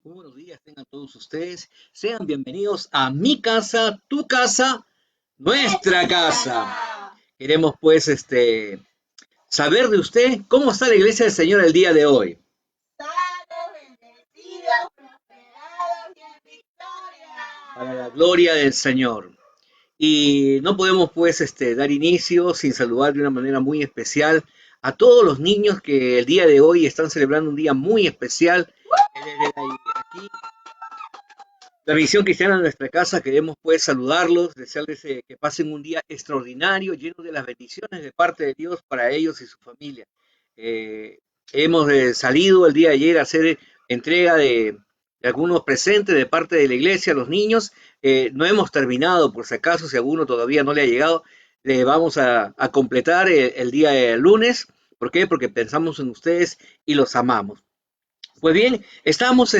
Muy buenos días, tengan todos ustedes. Sean bienvenidos a mi casa, tu casa, nuestra casa. Queremos pues saber de usted cómo está la iglesia del Señor el día de hoy. Sanos, bendecidos, prosperados y en victoria. Para la gloria del Señor. Y no podemos pues dar inicio sin saludar de una manera muy especial a todos los niños que el día de hoy están celebrando un día muy especial. Desde aquí, la Misión Cristiana de nuestra casa, queremos pues saludarlos, desearles que pasen un día extraordinario, lleno de las bendiciones de parte de Dios para ellos y su familia. Hemos salido el día de ayer a hacer entrega de algunos presentes de parte de la iglesia a los niños. No hemos terminado, por si acaso, si alguno todavía no le ha llegado, le vamos a completar el día de lunes. ¿Por qué? Porque pensamos en ustedes y los amamos. Pues bien, estamos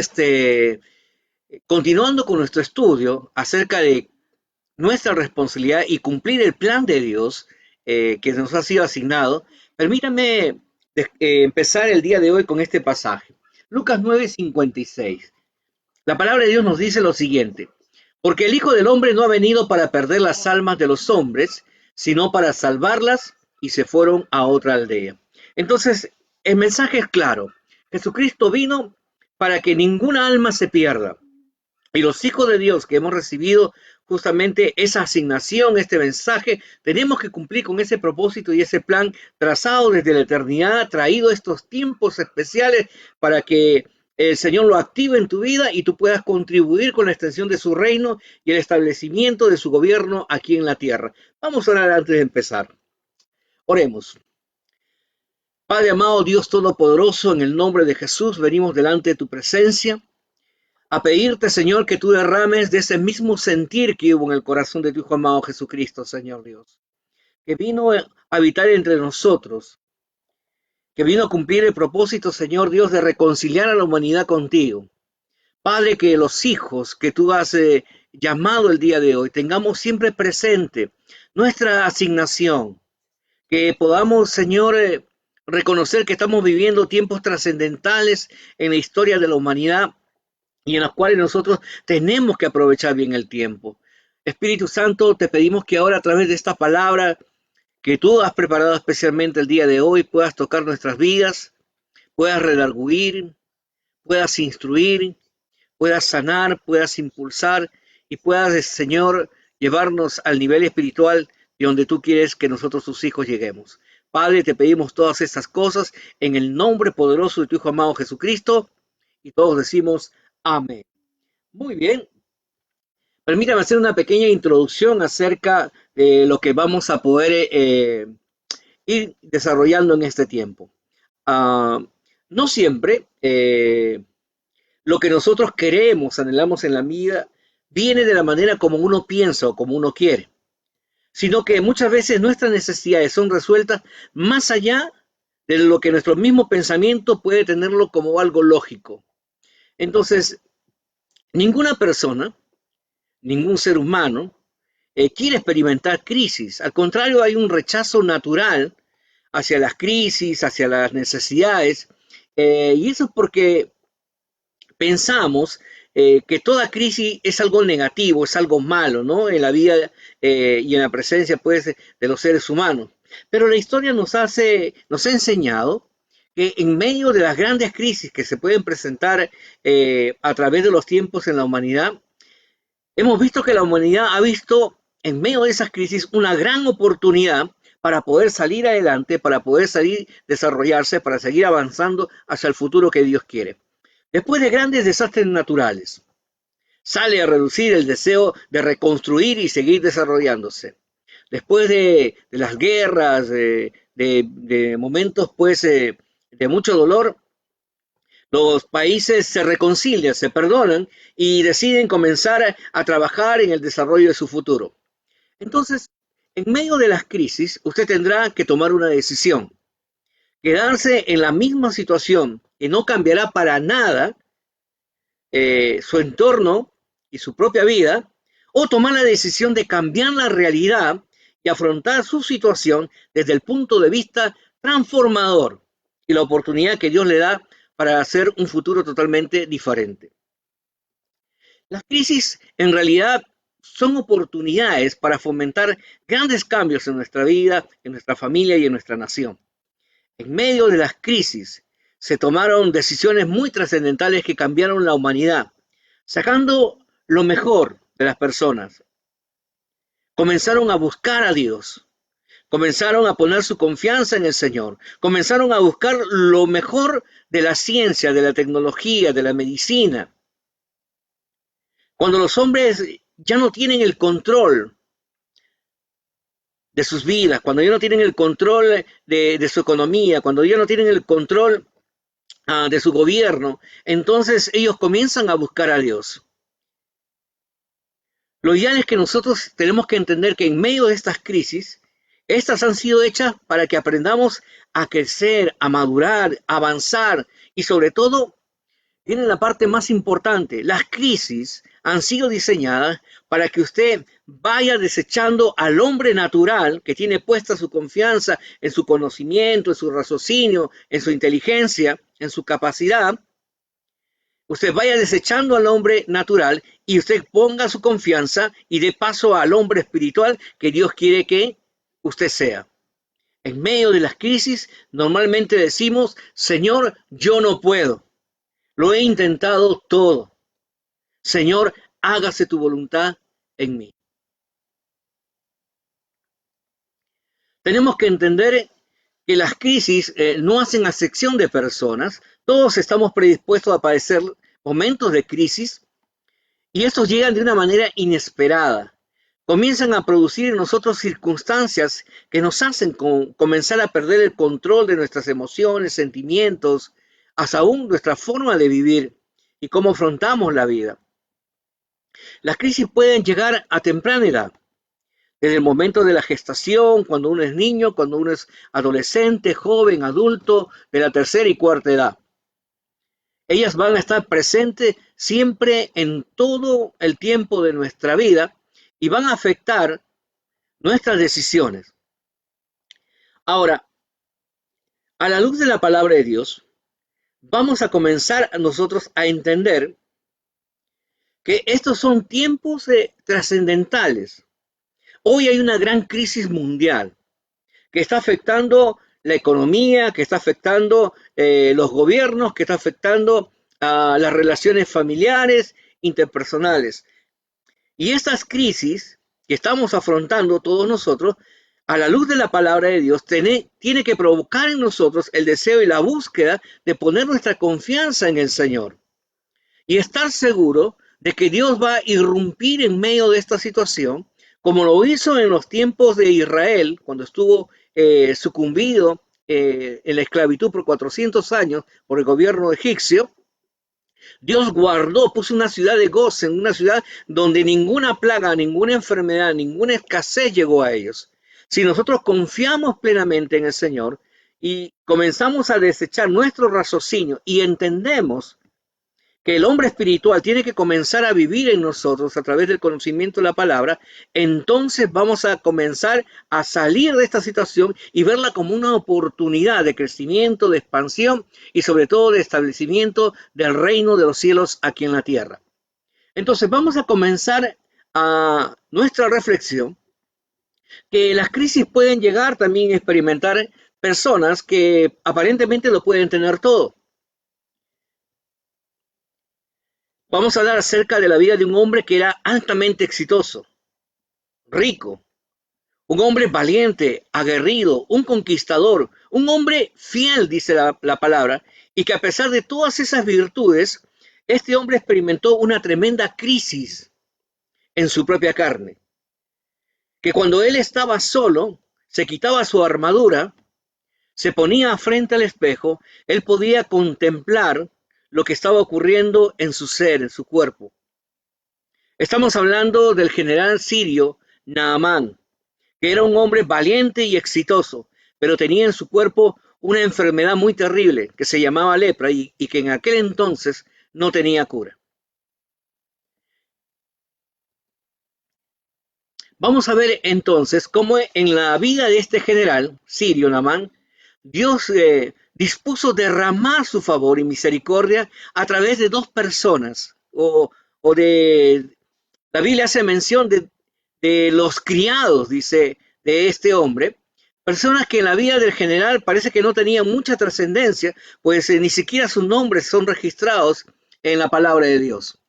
continuando con nuestro estudio acerca de nuestra responsabilidad y cumplir el plan de Dios que nos ha sido asignado. Permítanme empezar el día de hoy con este pasaje. Lucas 9:56. La palabra de Dios nos dice lo siguiente: porque el Hijo del Hombre no ha venido para perder las almas de los hombres, sino para salvarlas, y se fueron a otra aldea. Entonces, el mensaje es claro. Jesucristo vino para que ninguna alma se pierda. Y los hijos de Dios que hemos recibido justamente esa asignación, este mensaje, tenemos que cumplir con ese propósito y ese plan trazado desde la eternidad, traído estos tiempos especiales para que el Señor lo active en tu vida y tú puedas contribuir con la extensión de su reino y el establecimiento de su gobierno aquí en la tierra. Vamos a orar antes de empezar. Oremos. Padre amado, Dios Todopoderoso, en el nombre de Jesús, venimos delante de tu presencia a pedirte, Señor, que tú derrames de ese mismo sentir que hubo en el corazón de tu Hijo amado Jesucristo, Señor Dios, que vino a habitar entre nosotros, que vino a cumplir el propósito, Señor Dios, de reconciliar a la humanidad contigo. Padre, que los hijos que tú has llamado el día de hoy tengamos siempre presente nuestra asignación, que podamos, Señor, reconocer que estamos viviendo tiempos trascendentales en la historia de la humanidad y en las cuales nosotros tenemos que aprovechar bien el tiempo. Espíritu Santo, te pedimos que ahora a través de esta palabra que tú has preparado especialmente el día de hoy puedas tocar nuestras vidas, puedas redarguir, puedas instruir, puedas sanar, puedas impulsar y puedas, Señor, llevarnos al nivel espiritual de donde tú quieres que nosotros, tus hijos, lleguemos. Padre, te pedimos todas estas cosas en el nombre poderoso de tu Hijo amado Jesucristo y todos decimos amén. Muy bien. Permítame hacer una pequeña introducción acerca de lo que vamos a poder ir desarrollando en este tiempo. No siempre lo que nosotros queremos, anhelamos en la vida, viene de la manera como uno piensa o como uno quiere, sino que muchas veces nuestras necesidades son resueltas más allá de lo que nuestro mismo pensamiento puede tenerlo como algo lógico. Entonces, ninguna persona, ningún ser humano quiere experimentar crisis. Al contrario, hay un rechazo natural hacia las crisis, hacia las necesidades, y eso es porque pensamos que toda crisis es algo negativo, es algo malo, ¿no? En la vida y en la presencia, pues, de los seres humanos. Pero la historia nos ha enseñado que en medio de las grandes crisis que se pueden presentar a través de los tiempos en la humanidad, hemos visto que la humanidad ha visto en medio de esas crisis una gran oportunidad para poder salir adelante, para poder salir, desarrollarse, para seguir avanzando hacia el futuro que Dios quiere. Después de grandes desastres naturales, sale a reducir el deseo de reconstruir y seguir desarrollándose. Después de las guerras, de momentos pues de mucho dolor, los países se reconcilian, se perdonan y deciden comenzar a trabajar en el desarrollo de su futuro. Entonces, en medio de las crisis, usted tendrá que tomar una decisión. Quedarse en la misma situación que no cambiará para nada su entorno y su propia vida, o tomar la decisión de cambiar la realidad y afrontar su situación desde el punto de vista transformador y la oportunidad que Dios le da para hacer un futuro totalmente diferente. Las crisis en realidad son oportunidades para fomentar grandes cambios en nuestra vida, en nuestra familia y en nuestra nación. En medio de las crisis se tomaron decisiones muy trascendentales que cambiaron la humanidad, sacando lo mejor de las personas. Comenzaron a buscar a Dios, comenzaron a poner su confianza en el Señor, comenzaron a buscar lo mejor de la ciencia, de la tecnología, de la medicina. Cuando los hombres ya no tienen el control de sus vidas, cuando ya no tienen el control de su economía, cuando ya no tienen el control de su gobierno, entonces ellos comienzan a buscar a Dios. Lo ideal es que nosotros tenemos que entender que en medio de estas crisis, estas han sido hechas para que aprendamos a crecer, a madurar, a avanzar y sobre todo, tienen la parte más importante. Las crisis han sido diseñadas para que usted vaya desechando al hombre natural que tiene puesta su confianza en su conocimiento, en su raciocinio, en su inteligencia, en su capacidad. Usted vaya desechando al hombre natural y usted ponga su confianza y dé paso al hombre espiritual que Dios quiere que usted sea. En medio de las crisis, normalmente decimos, Señor, yo no puedo. Lo he intentado todo. Señor, hágase tu voluntad en mí. Tenemos que entender que las crisis no hacen acepción de personas. Todos estamos predispuestos a padecer momentos de crisis y estos llegan de una manera inesperada. Comienzan a producir en nosotros circunstancias que nos hacen comenzar a perder el control de nuestras emociones, sentimientos, hasta aún nuestra forma de vivir y cómo afrontamos la vida. Las crisis pueden llegar a temprana edad, desde el momento de la gestación, cuando uno es niño, cuando uno es adolescente, joven, adulto, de la tercera y cuarta edad. Ellas van a estar presentes siempre en todo el tiempo de nuestra vida y van a afectar nuestras decisiones. Ahora, a la luz de la palabra de Dios, vamos a comenzar nosotros a entender que estos son tiempos trascendentales. Hoy hay una gran crisis mundial que está afectando la economía, que está afectando los gobiernos, que está afectando las relaciones familiares, interpersonales. Y estas crisis que estamos afrontando todos nosotros, a la luz de la palabra de Dios, tiene que provocar en nosotros el deseo y la búsqueda de poner nuestra confianza en el Señor. Y estar seguro de que Dios va a irrumpir en medio de esta situación, como lo hizo en los tiempos de Israel, cuando estuvo sucumbido en la esclavitud por 400 años por el gobierno egipcio. Dios guardó, puso una ciudad de Gosén, una ciudad donde ninguna plaga, ninguna enfermedad, ninguna escasez llegó a ellos. Si nosotros confiamos plenamente en el Señor y comenzamos a desechar nuestro raciocinio y entendemos que el hombre espiritual tiene que comenzar a vivir en nosotros a través del conocimiento de la palabra, entonces vamos a comenzar a salir de esta situación y verla como una oportunidad de crecimiento, de expansión y sobre todo de establecimiento del reino de los cielos aquí en la tierra. Entonces vamos a comenzar a nuestra reflexión que las crisis pueden llegar también a experimentar personas que aparentemente lo pueden tener todo. Vamos a hablar acerca de la vida de un hombre que era altamente exitoso, rico, un hombre valiente, aguerrido, un conquistador, un hombre fiel, dice la palabra, y que a pesar de todas esas virtudes, este hombre experimentó una tremenda crisis en su propia carne. Que cuando él estaba solo, se quitaba su armadura, se ponía frente al espejo, él podía contemplar lo que estaba ocurriendo en su ser, en su cuerpo. Estamos hablando del general sirio Naamán, que era un hombre valiente y exitoso, pero tenía en su cuerpo una enfermedad muy terrible que se llamaba lepra y que en aquel entonces no tenía cura. Vamos a ver entonces cómo en la vida de este general sirio Naamán, Dios dispuso derramar su favor y misericordia a través de dos personas o o de, la Biblia hace mención de los criados, dice, de este hombre, personas que en la vida del general parece que no tenían mucha trascendencia, pues ni siquiera sus nombres son registrados en la palabra de Dios.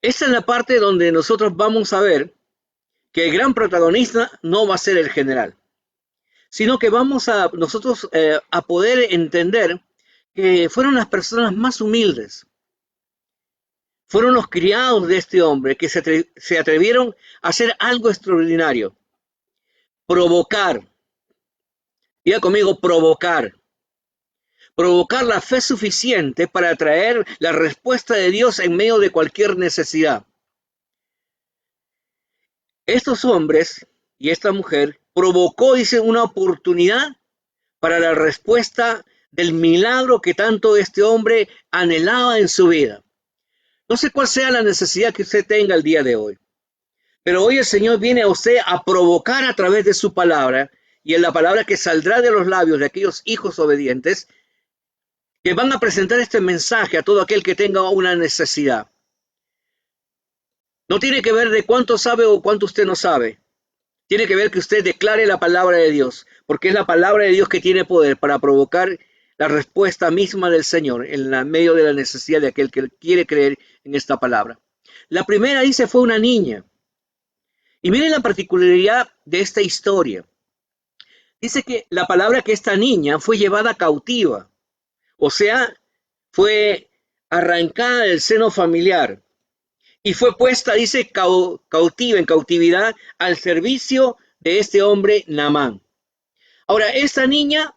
Esta es la parte donde nosotros vamos a ver que el gran protagonista no va a ser el general, sino que vamos a nosotros a poder entender que fueron las personas más humildes, fueron los criados de este hombre que se atrevieron a hacer algo extraordinario, provocar, diga conmigo, provocar la fe suficiente para atraer la respuesta de Dios en medio de cualquier necesidad. Estos hombres y esta mujer provocó, dice, una oportunidad para la respuesta del milagro que tanto este hombre anhelaba en su vida. No sé cuál sea la necesidad que usted tenga el día de hoy, pero hoy el Señor viene a usted a provocar a través de su palabra, y en la palabra que saldrá de los labios de aquellos hijos obedientes que van a presentar este mensaje a todo aquel que tenga una necesidad. No tiene que ver de cuánto sabe o cuánto usted no sabe. Tiene que ver que usted declare la palabra de Dios, porque es la palabra de Dios que tiene poder para provocar la respuesta misma del Señor en medio de la necesidad de aquel que quiere creer en esta palabra. La primera, dice, fue una niña. Y miren la particularidad de esta historia. Dice que la palabra que esta niña fue llevada cautiva, o sea, fue arrancada del seno familiar y fue puesta, dice, cautiva, en cautividad, al servicio de este hombre Naamán. Ahora, esta niña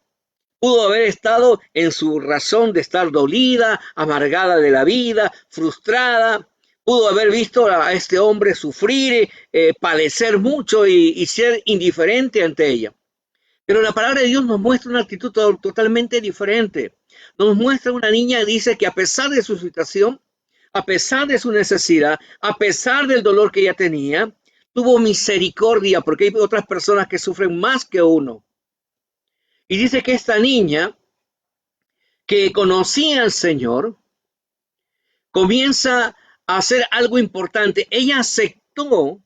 pudo haber estado en su razón de estar dolida, amargada de la vida, frustrada, pudo haber visto a este hombre sufrir, padecer mucho y ser indiferente ante ella. Pero la palabra de Dios nos muestra una actitud totalmente diferente. Nos muestra una niña, dice, que a pesar de su situación, a pesar de su necesidad, a pesar del dolor que ella tenía, tuvo misericordia, porque hay otras personas que sufren más que uno. Y dice que esta niña, que conocía al Señor, comienza a hacer algo importante. Ella aceptó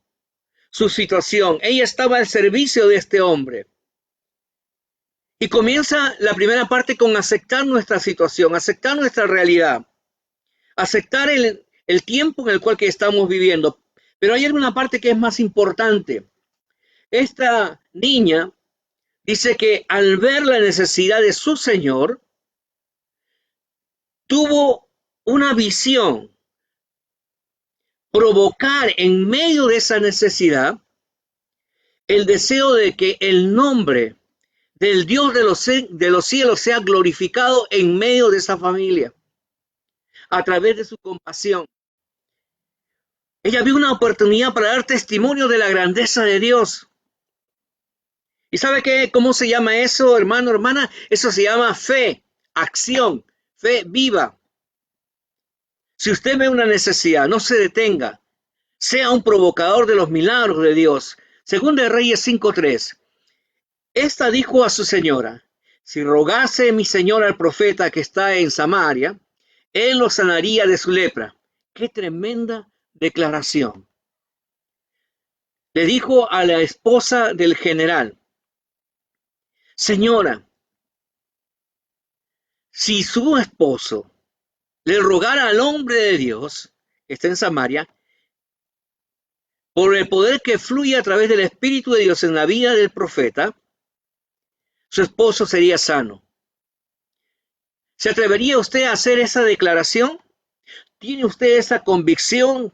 su situación. Ella estaba al servicio de este hombre. Y comienza la primera parte con aceptar nuestra situación, aceptar nuestra realidad, aceptar el tiempo en el cual que estamos viviendo. Pero hay alguna parte que es más importante. Esta niña dice que al ver la necesidad de su Señor, tuvo una visión, provocar en medio de esa necesidad el deseo de que el nombre del Dios de los cielos sea glorificado en medio de esa familia, a través de su compasión. Ella vio una oportunidad para dar testimonio de la grandeza de Dios. ¿Y sabe qué? ¿Cómo se llama eso, hermano, hermana? Eso se llama fe, acción, fe viva. Si usted ve una necesidad, no se detenga. Sea un provocador de los milagros de Dios. Según de Reyes 5:3. Esta dijo a su señora: si rogase mi señora al profeta que está en Samaria, él lo sanaría de su lepra. ¡Qué tremenda declaración! Le dijo a la esposa del general: señora, si su esposo le rogara al hombre de Dios que está en Samaria, por el poder que fluye a través del Espíritu de Dios en la vida del profeta, su esposo sería sano. ¿Se atrevería usted a hacer esa declaración? ¿Tiene usted esa convicción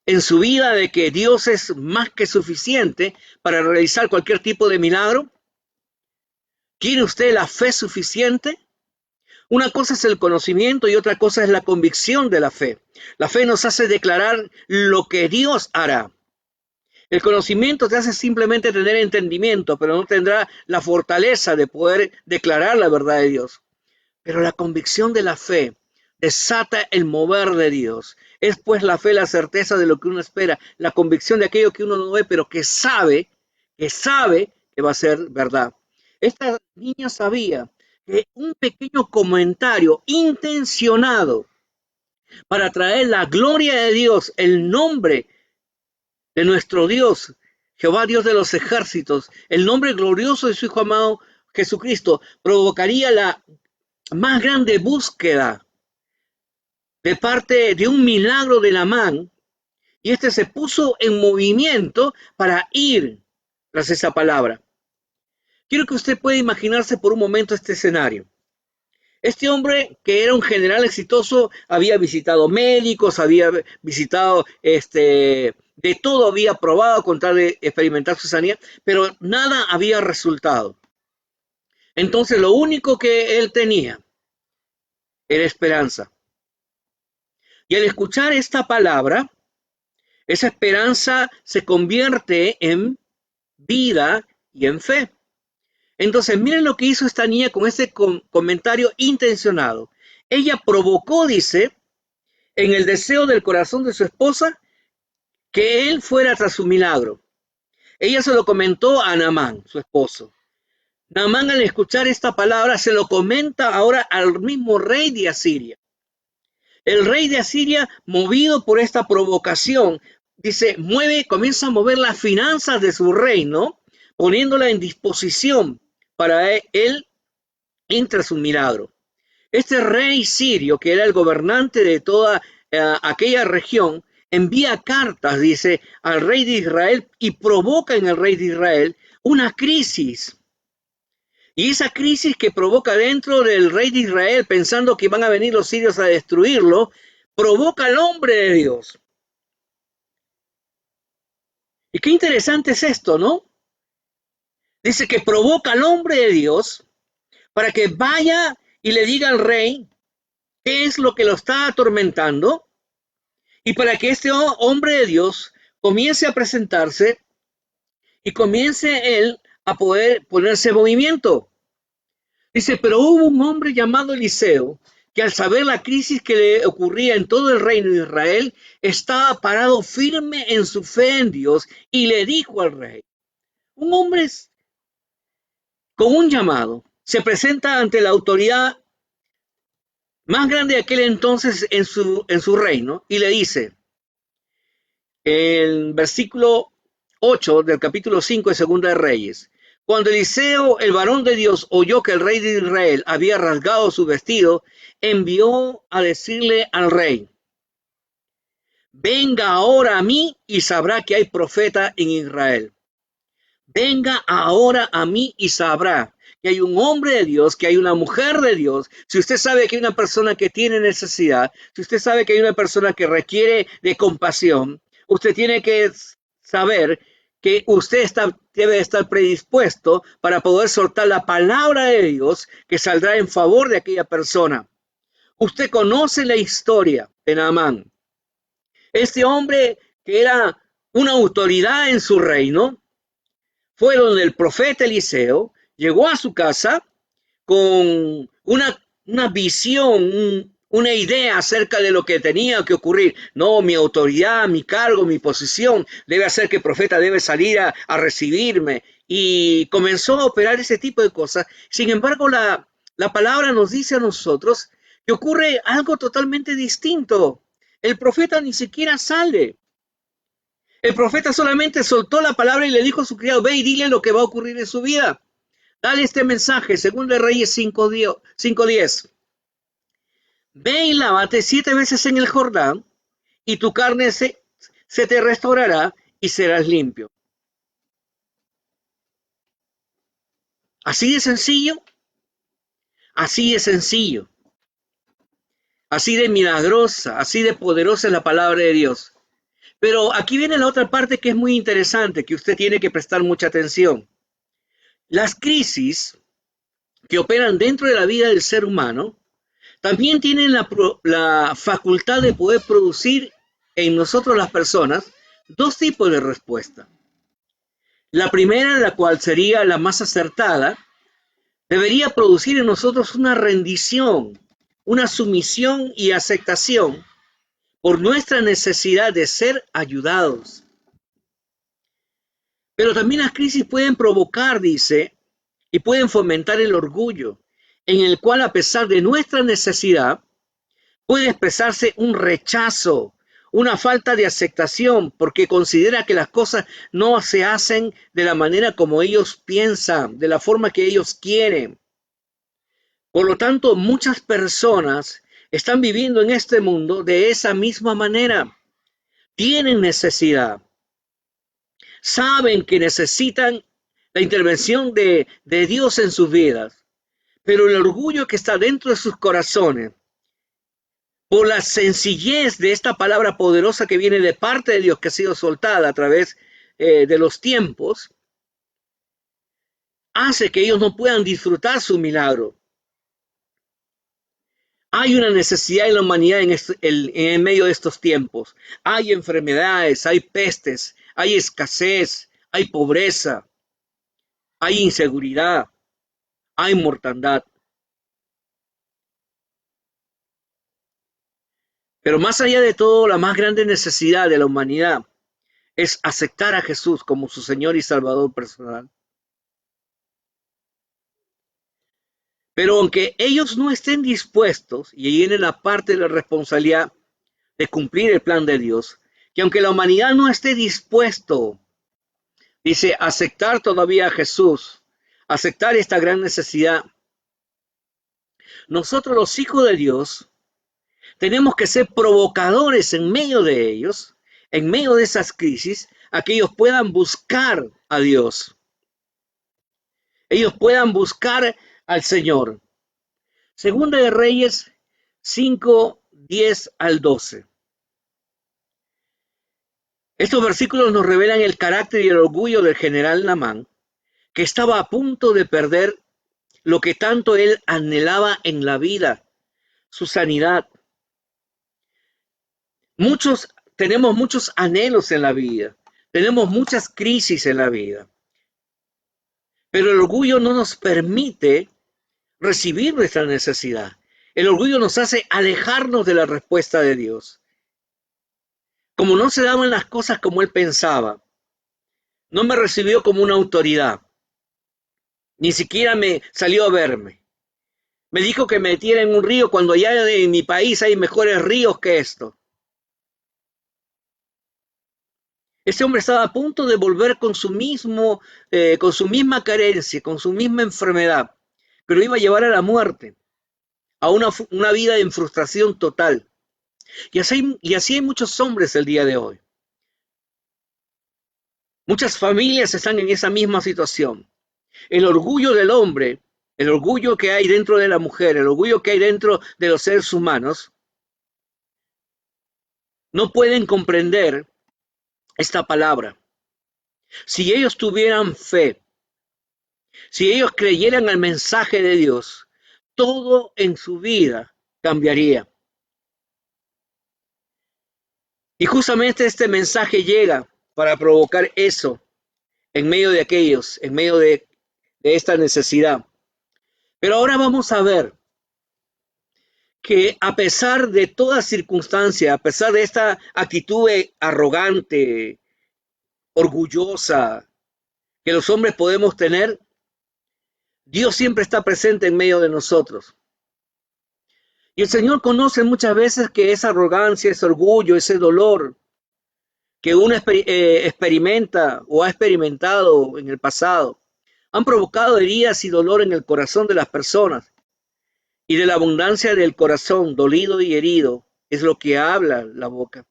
en su vida de que Dios es más que suficiente para realizar cualquier tipo de milagro? ¿Tiene usted la fe suficiente? Una cosa es el conocimiento y otra cosa es la convicción de la fe. La fe nos hace declarar lo que Dios hará. El conocimiento te hace simplemente tener entendimiento, pero no tendrá la fortaleza de poder declarar la verdad de Dios. Pero la convicción de la fe desata el mover de Dios. Es pues la fe la certeza de lo que uno espera, la convicción de aquello que uno no ve, pero que sabe que va a ser verdad. Esta niña sabía que un pequeño comentario intencionado para traer la gloria de Dios, el nombre de nuestro Dios, Jehová Dios de los ejércitos, el nombre glorioso de su Hijo amado Jesucristo, provocaría la más grande búsqueda de parte de un milagro de Naamán, y este se puso en movimiento para ir tras esa palabra. Quiero que usted pueda imaginarse por un momento este escenario. Este hombre, que era un general exitoso, había visitado médicos, había visitado de todo, había probado con tal de experimentar su sanidad, pero nada había resultado. Entonces lo único que él tenía era esperanza. Y al escuchar esta palabra, esa esperanza se convierte en vida y en fe. Entonces, miren lo que hizo esta niña con este comentario intencionado. Ella provocó, dice, en el deseo del corazón de su esposa, que él fuera tras su milagro. Ella se lo comentó a Naamán, su esposo. Naamán, al escuchar esta palabra, se lo comenta ahora al mismo rey de Asiria. El rey de Asiria, movido por esta provocación, dice, comienza a mover las finanzas de su reino, poniéndola en disposición para él entra su milagro. Este rey sirio, que era el gobernante de toda aquella región, envía cartas, dice, al rey de Israel y provoca en el rey de Israel una crisis. Y esa crisis que provoca dentro del rey de Israel, pensando que van a venir los sirios a destruirlo, provoca al hombre de Dios. Y qué interesante es esto, ¿no? Dice que provoca al hombre de Dios para que vaya y le diga al rey qué es lo que lo está atormentando, y para que este hombre de Dios comience a presentarse y comience él a poder ponerse en movimiento. Dice, pero hubo un hombre llamado Eliseo, que al saber la crisis que le ocurría en todo el reino de Israel, estaba parado firme en su fe en Dios y le dijo al rey, un hombre con un llamado se presenta ante la autoridad más grande de aquel entonces en su reino y le dice, en versículo 8 del capítulo 5 de Segunda de Reyes, cuando Eliseo, el varón de Dios, oyó que el rey de Israel había rasgado su vestido, envió a decirle al rey, venga ahora a mí y sabrá que hay profeta en Israel. Venga ahora a mí y sabrá que hay un hombre de Dios, que hay una mujer de Dios. Si usted sabe que hay una persona que tiene necesidad, si usted sabe que hay una persona que requiere de compasión, usted tiene que saber que usted debe estar predispuesto para poder soltar la palabra de Dios que saldrá en favor de aquella persona. Usted conoce la historia de Naamán. Este hombre que era una autoridad en su reino, fue donde el profeta Eliseo llegó a su casa con una visión, una idea acerca de lo que tenía que ocurrir. No, mi autoridad, mi cargo, mi posición debe hacer que el profeta debe salir a recibirme. Y comenzó a operar ese tipo de cosas. Sin embargo, la palabra nos dice a nosotros que ocurre algo totalmente distinto. El profeta ni siquiera sale. El profeta solamente soltó la palabra y le dijo a su criado, ve y dile lo que va a ocurrir en su vida. Dale este mensaje, Segunda de Reyes 5:10. Ve y lávate 7 veces en el Jordán, y tu carne se te restaurará y serás limpio. Así de sencillo, así de sencillo, así de milagrosa, así de poderosa es la palabra de Dios. Pero aquí viene la otra parte que es muy interesante, que usted tiene que prestar mucha atención. Las crisis que operan dentro de la vida del ser humano también tienen la facultad de poder producir en nosotros las personas dos tipos de respuesta. La primera, la cual sería la más acertada, debería producir en nosotros una rendición, una sumisión y aceptación por nuestra necesidad de ser ayudados. Pero también las crisis pueden provocar, dice, y pueden fomentar el orgullo, en el cual a pesar de nuestra necesidad, Puede expresarse un rechazo, una falta de aceptación, porque considera que las cosas no se hacen de la manera como ellos piensan, de la forma que ellos quieren. Por lo tanto, muchas personas están viviendo en este mundo de esa misma manera. Tienen necesidad, saben que necesitan la intervención de Dios en sus vidas, pero el orgullo que está dentro de sus corazones, por la sencillez de esta palabra poderosa que viene de parte de Dios, que ha sido soltada a través de los tiempos, hace que ellos no puedan disfrutar su milagro. Hay una necesidad en la humanidad en medio de estos tiempos. Hay enfermedades, hay pestes, hay escasez, hay pobreza, hay inseguridad, hay mortandad. Pero más allá de todo, la más grande necesidad de la humanidad es aceptar a Jesús como su Señor y Salvador personal. Pero aunque ellos no estén dispuestos, y ahí viene la parte de la responsabilidad de cumplir el plan de Dios, que aunque la humanidad no esté dispuesto, dice, aceptar todavía a Jesús, aceptar esta gran necesidad, nosotros los hijos de Dios tenemos que ser provocadores en medio de ellos, en medio de esas crisis, a que ellos puedan buscar a Dios. Ellos puedan buscar al Señor. Segunda de Reyes 5, 10 al 12. Estos versículos nos revelan el carácter y el orgullo del general Naamán, que estaba a punto de perder lo que tanto él anhelaba en la vida, su sanidad. Tenemos muchos anhelos en la vida, tenemos muchas crisis en la vida, pero el orgullo no nos permite recibir nuestra necesidad. El orgullo nos hace alejarnos de la respuesta de Dios. Como no se daban las cosas como él pensaba, no me recibió como una autoridad, ni siquiera me salió a verme. Me dijo que me metiera en un río cuando allá en mi país hay mejores ríos que esto. Ese hombre estaba a punto de volver con su misma carencia, con su misma enfermedad, pero iba a llevar a la muerte, a una vida en frustración total. Y así hay muchos hombres el día de hoy. Muchas familias están en esa misma situación. El orgullo del hombre, el orgullo que hay dentro de la mujer, el orgullo que hay dentro de los seres humanos, no pueden comprender esta palabra. Si ellos tuvieran fe, si ellos creyeran al mensaje de Dios, todo en su vida cambiaría. Y justamente este mensaje llega para provocar eso en medio de aquellos, en medio de esta necesidad. Pero ahora vamos a ver que a pesar de toda circunstancia, a pesar de esta actitud arrogante, orgullosa, que los hombres podemos tener, Dios siempre está presente en medio de nosotros. Y el Señor conoce muchas veces que esa arrogancia, ese orgullo, ese dolor que uno experimenta o ha experimentado en el pasado, han provocado heridas y dolor en el corazón de las personas. Y de la abundancia del corazón dolido y herido es lo que habla la boca.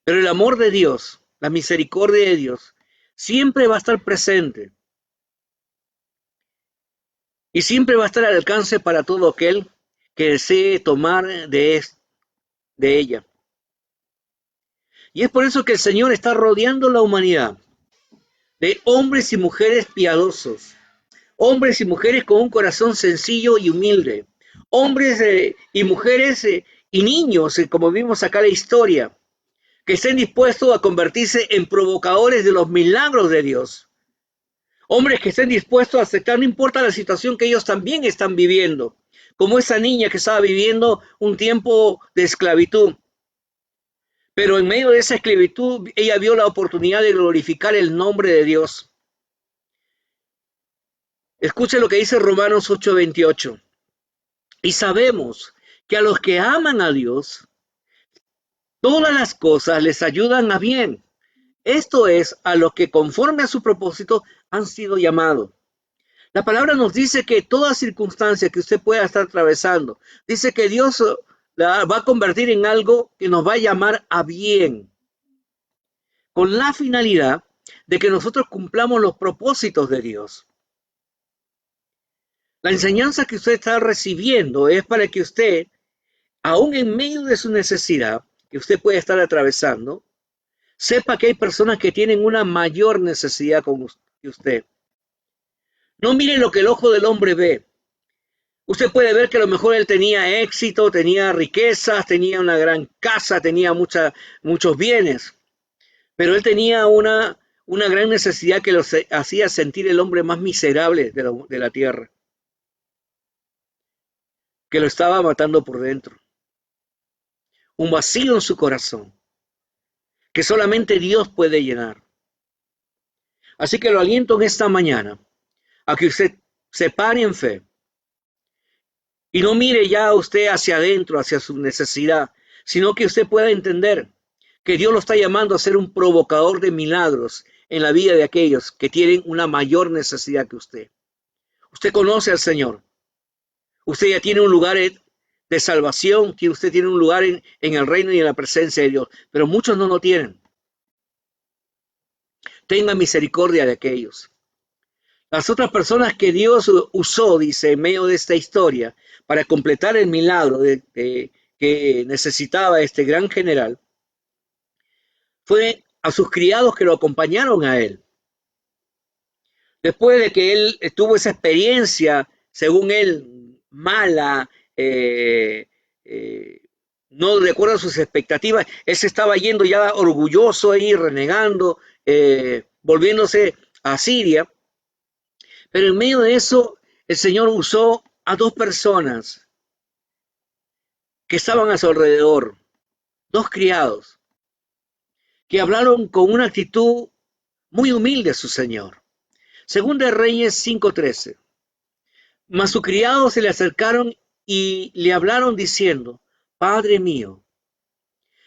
Pero el amor de Dios, la misericordia de Dios, siempre va a estar presente. Y siempre va a estar al alcance para todo aquel que desee tomar de ella. Y es por eso que el Señor está rodeando la humanidad de hombres y mujeres piadosos, hombres y mujeres con un corazón sencillo y humilde, hombres y mujeres y niños, como vimos acá la historia, que estén dispuestos a convertirse en provocadores de los milagros de Dios. Hombres que estén dispuestos a aceptar, no importa la situación que ellos también están viviendo, como esa niña que estaba viviendo un tiempo de esclavitud. Pero en medio de esa esclavitud, ella vio la oportunidad de glorificar el nombre de Dios. Escuche lo que dice Romanos 8:28. Y sabemos que a los que aman a Dios, todas las cosas les ayudan a bien. Esto es, a los que conforme a su propósito han sido llamados. La palabra nos dice que toda circunstancia que usted pueda estar atravesando, dice que Dios la va a convertir en algo que nos va a llamar a bien, con la finalidad de que nosotros cumplamos los propósitos de Dios. La enseñanza que usted está recibiendo es para que usted, aún en medio de su necesidad, que usted puede estar atravesando, sepa que hay personas que tienen una mayor necesidad que usted. No mire lo que el ojo del hombre ve. Usted puede ver que a lo mejor él tenía éxito, tenía riquezas, tenía una gran casa, tenía muchos bienes, pero él tenía una gran necesidad que lo hacía sentir el hombre más miserable de la tierra, que lo estaba matando por dentro. Un vacío en su corazón, que solamente Dios puede llenar. Así que lo aliento en esta mañana a que usted se pare en fe y no mire ya usted hacia adentro, hacia su necesidad, sino que usted pueda entender que Dios lo está llamando a ser un provocador de milagros en la vida de aquellos que tienen una mayor necesidad que usted. Usted conoce al Señor. Usted ya tiene un lugar de salvación, que usted tiene un lugar en el reino y en la presencia de Dios, pero muchos no lo tienen. Tenga misericordia de aquellos. Las otras personas que Dios usó, dice, en medio de esta historia, para completar el milagro que necesitaba este gran general, fue a sus criados que lo acompañaron a él. Después de que él tuvo esa experiencia, según él, mala, no de acuerdo a sus expectativas, él se estaba yendo ya orgulloso ahí, renegando, volviéndose a Siria. Pero en medio de eso, el Señor usó a dos personas que estaban a su alrededor, dos criados, que hablaron con una actitud muy humilde a su Señor. Según de Reyes 5:13. Mas sus criados se le acercaron y le hablaron diciendo: Padre mío,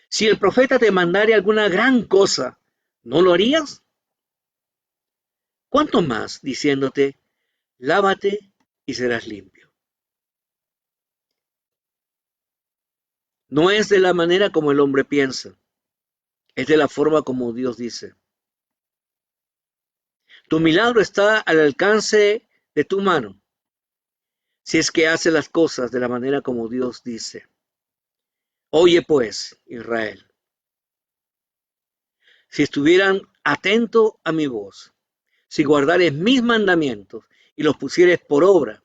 si el profeta te mandare alguna gran cosa, ¿no lo harías? ¿Cuánto más diciéndote: lávate y serás limpio? No es de la manera como el hombre piensa, es de la forma como Dios dice. Tu milagro está al alcance de tu mano, si es que haces las cosas de la manera como Dios dice. Oye pues, Israel, si estuvieran atentos a mi voz, si guardares mis mandamientos y los pusieres por obra,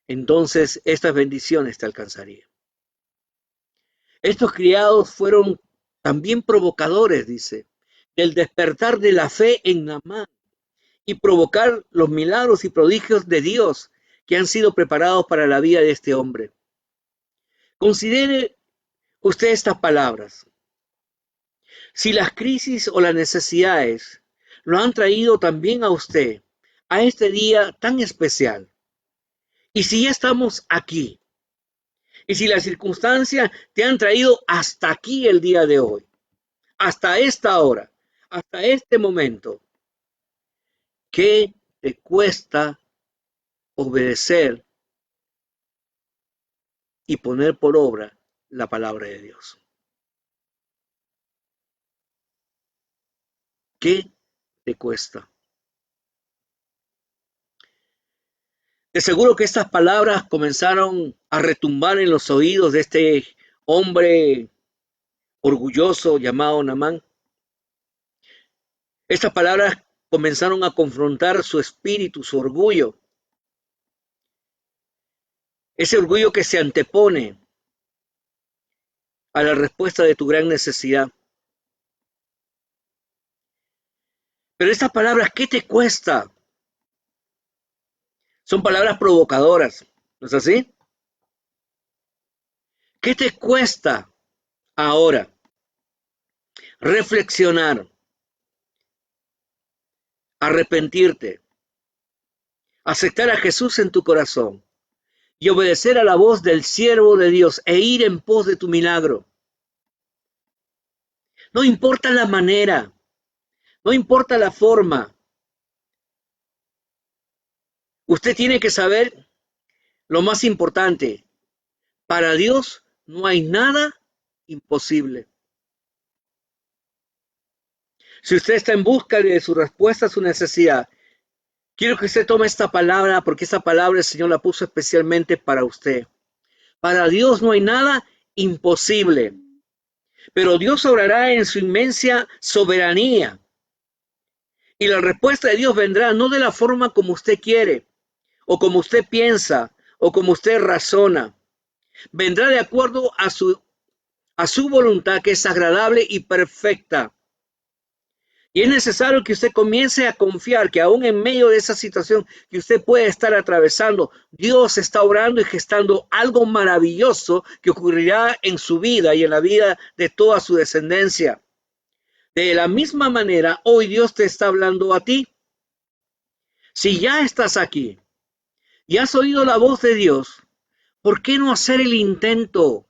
entonces estas bendiciones te alcanzarían. Estos criados fueron también provocadores, dice, del despertar de la fe en Naamán y provocar los milagros y prodigios de Dios que han sido preparados para la vida de este hombre. Considere usted estas palabras. Si las crisis o las necesidades lo han traído también a usted a este día tan especial, y si ya estamos aquí, y si las circunstancias te han traído hasta aquí el día de hoy, hasta esta hora, hasta este momento, ¿qué te cuesta obedecer y poner por obra la palabra de Dios? ¿Qué te cuesta? De seguro que estas palabras comenzaron a retumbar en los oídos de este hombre orgulloso llamado Naamán. Estas palabras comenzaron a confrontar su espíritu, su orgullo. Ese orgullo que se antepone a la respuesta de tu gran necesidad. Pero estas palabras, ¿qué te cuesta? Son palabras provocadoras, ¿no es así? ¿Qué te cuesta ahora reflexionar, arrepentirte, aceptar a Jesús en tu corazón y obedecer a la voz del siervo de Dios e ir en pos de tu milagro. No importa la manera, no importa la forma. Usted tiene que saber lo más importante. Para Dios no hay nada imposible. Si usted está en busca de su respuesta a su necesidad, quiero que usted tome esta palabra porque esta palabra el Señor la puso especialmente para usted. Para Dios no hay nada imposible, pero Dios obrará en su inmensa soberanía. Y la respuesta de Dios vendrá no de la forma como usted quiere, o como usted piensa, o como usted razona. Vendrá de acuerdo a su voluntad, que es agradable y perfecta. Y es necesario que usted comience a confiar que aún en medio de esa situación que usted puede estar atravesando, Dios está obrando y gestando algo maravilloso que ocurrirá en su vida y en la vida de toda su descendencia. De la misma manera, hoy Dios te está hablando a ti. Si ya estás aquí y has oído la voz de Dios, ¿por qué no hacer el intento?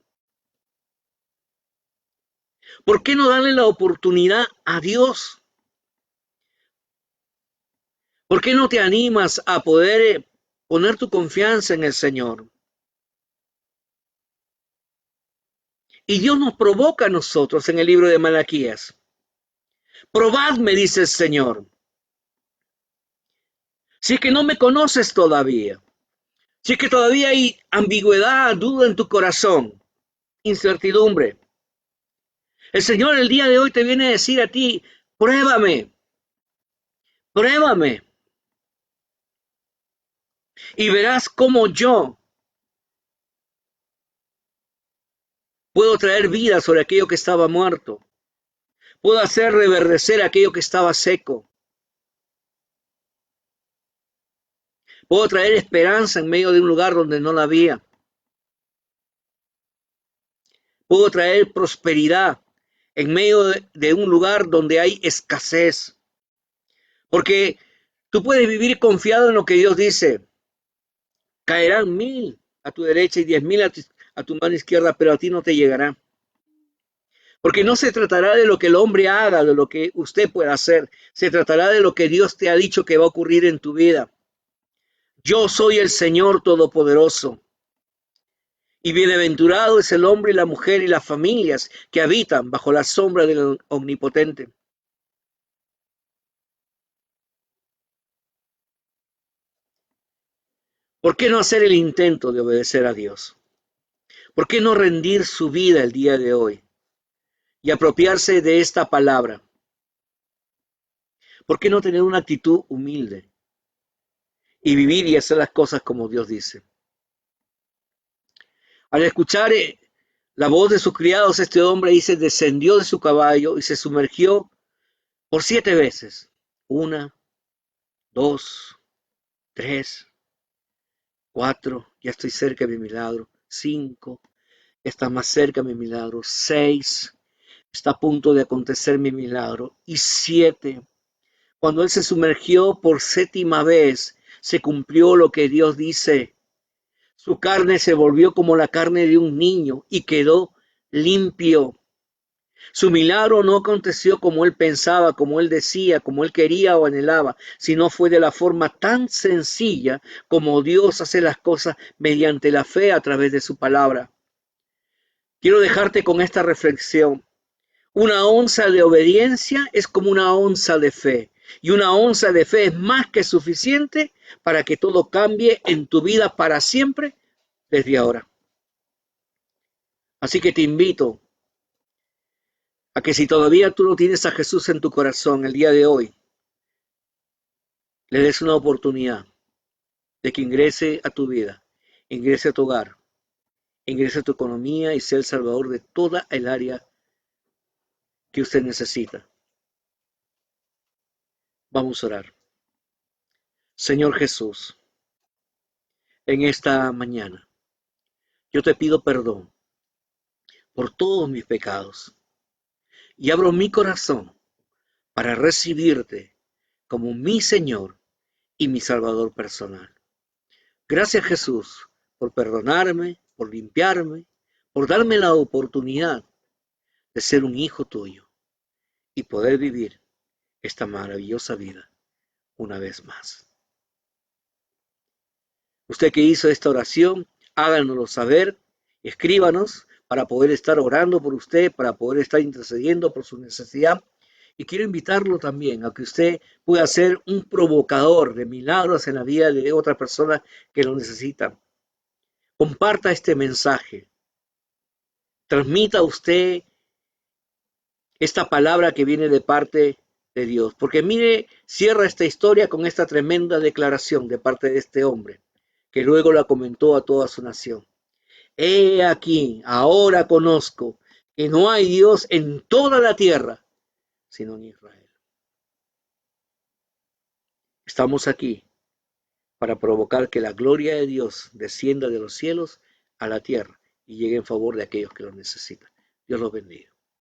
¿Por qué no darle la oportunidad a Dios? ¿Por qué no te animas a poder poner tu confianza en el Señor? Y Dios nos provoca a nosotros en el libro de Malaquías. Probadme, dice el Señor. Si es que no me conoces todavía, si es que todavía hay ambigüedad, duda en tu corazón, incertidumbre, el Señor el día de hoy te viene a decir a ti, pruébame, pruébame, y verás cómo yo puedo traer vida sobre aquello que estaba muerto. Puedo hacer reverdecer aquello que estaba seco. Puedo traer esperanza en medio de un lugar donde no la había. Puedo traer prosperidad en medio de un lugar donde hay escasez. Porque tú puedes vivir confiado en lo que Dios dice. Caerán 1000 a tu derecha y 10,000 a tu mano izquierda, pero a ti no te llegará. Porque no se tratará de lo que el hombre haga, de lo que usted pueda hacer. Se tratará de lo que Dios te ha dicho que va a ocurrir en tu vida. Yo soy el Señor Todopoderoso. Y bienaventurado es el hombre y la mujer y las familias que habitan bajo la sombra del Omnipotente. ¿Por qué no hacer el intento de obedecer a Dios? ¿Por qué no rendir su vida el día de hoy y apropiarse de esta palabra? ¿Por qué no tener una actitud humilde y vivir y hacer las cosas como Dios dice? Al escuchar la voz de sus criados, este hombre dice, descendió de su caballo y se sumergió por 7 veces. 1, 2, 3, 4, ya estoy cerca de mi milagro. 5, está más cerca de mi milagro. 6, está a punto de acontecer mi milagro. Y 7, cuando él se sumergió por 7ª vez, se cumplió lo que Dios dice. Su carne se volvió como la carne de un niño y quedó limpio. Su milagro no aconteció como él pensaba, como él decía, como él quería o anhelaba, sino fue de la forma tan sencilla como Dios hace las cosas mediante la fe a través de su palabra. Quiero dejarte con esta reflexión. Una onza de obediencia es como una onza de fe. Y una onza de fe es más que suficiente para que todo cambie en tu vida para siempre desde ahora. Así que te invito a que si todavía tú no tienes a Jesús en tu corazón el día de hoy, le des una oportunidad de que ingrese a tu vida, ingrese a tu hogar, ingrese a tu economía y sea el salvador de toda el área que usted necesita. Vamos a orar. Señor Jesús, en esta mañana, yo te pido perdón por todos mis pecados y abro mi corazón para recibirte como mi Señor y mi Salvador personal. Gracias, Jesús, por perdonarme, por limpiarme, por darme la oportunidad de ser un hijo tuyo y poder vivir esta maravillosa vida una vez más. Usted que hizo esta oración, háganoslo saber, escríbanos para poder estar orando por usted, para poder estar intercediendo por su necesidad. Y quiero invitarlo también a que usted pueda ser un provocador de milagros en la vida de otra persona que lo necesita. Comparta este mensaje. Transmita usted esta palabra que viene de parte de Dios. Porque mire, cierra esta historia con esta tremenda declaración de parte de este hombre, que luego la comentó a toda su nación. He aquí, ahora conozco que no hay Dios en toda la tierra, sino en Israel. Estamos aquí para provocar que la gloria de Dios descienda de los cielos a la tierra y llegue en favor de aquellos que lo necesitan. Dios los bendiga.